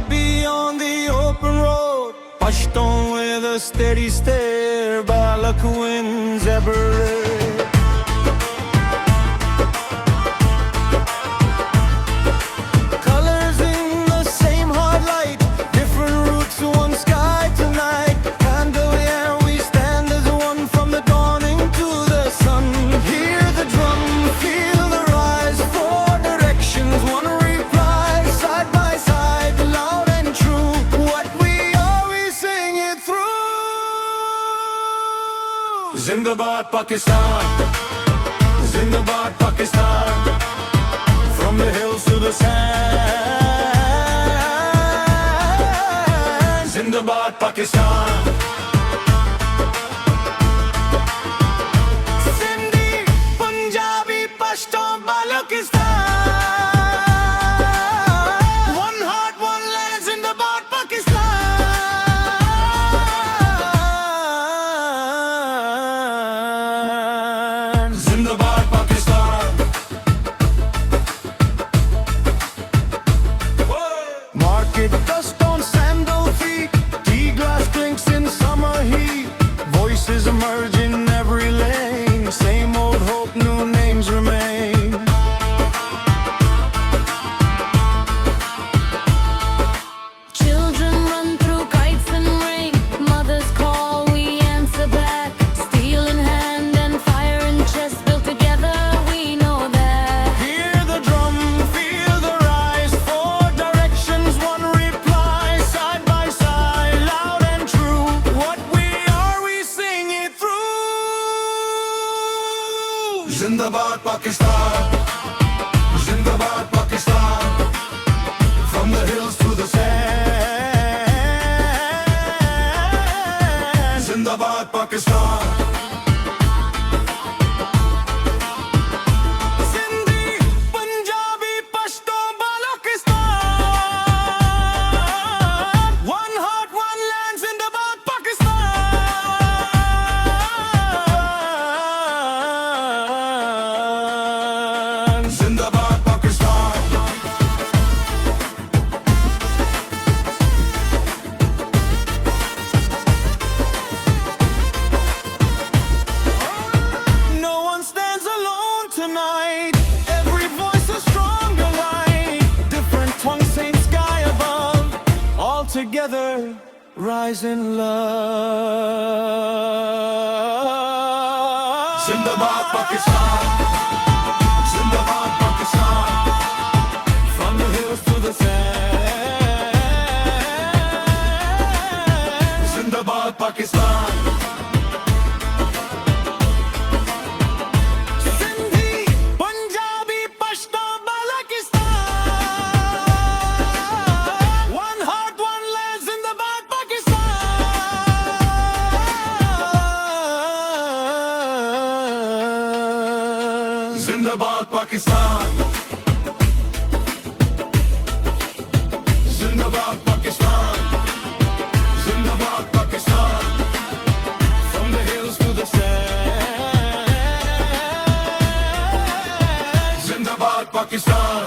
Punjabi on the open road, Pashtun with a steady stare, Balak wins ever. Colors in the same hard light, different routes, one sky tonight. Candle, yeah, we stand as one from the dawning to the sun. Hear the drum, feel the rise, four directions, one reply, side by side, loud and true. What we are, we sing it through. Zindabad Pakistan, Zindabad Pakistan, from the hills to the sand. Zindabad Pakistan. Sindhi, Punjabi, Pashtun, Balochistan. One heart, one land, Zindabad Pakistan. Zindabad Pakistan. Market dust on sandal feet, tea glass clinks in summer heat. Voices emerge in every lane, same old hope, new names remain. Children run through kites and rain, mothers call, we answer back. Steel in hand and fire in chest, built together, we know that. Hear the drum, feel the rise, four directions, one reply, side by side, loud and true. What we are, we sing it through. Zindabad Pakistan, Zindabad Pakistan, from the hills to the sand. Zindabad Pakistan. Sindhi, Punjabi, Pashtun, Balochistan. One heart, one land, Zindabad Pakistan. Zindabad Pakistan. No one stands alone tonight. Every voice a stronger light. Different tongues, same sky above. All together, rise in love. Zindabad Pakistan. Zindabad Pakistan. From the hills to the sand. Zindabad Pakistan. Sindhi, Punjabi, Pashtun, Balochistan. One heart, one land, Zindabad Pakistan. Zindabad Pakistan. Zindabad Pakistan. Zindabad Pakistan. From the hills to the sand. Zindabad Pakistan.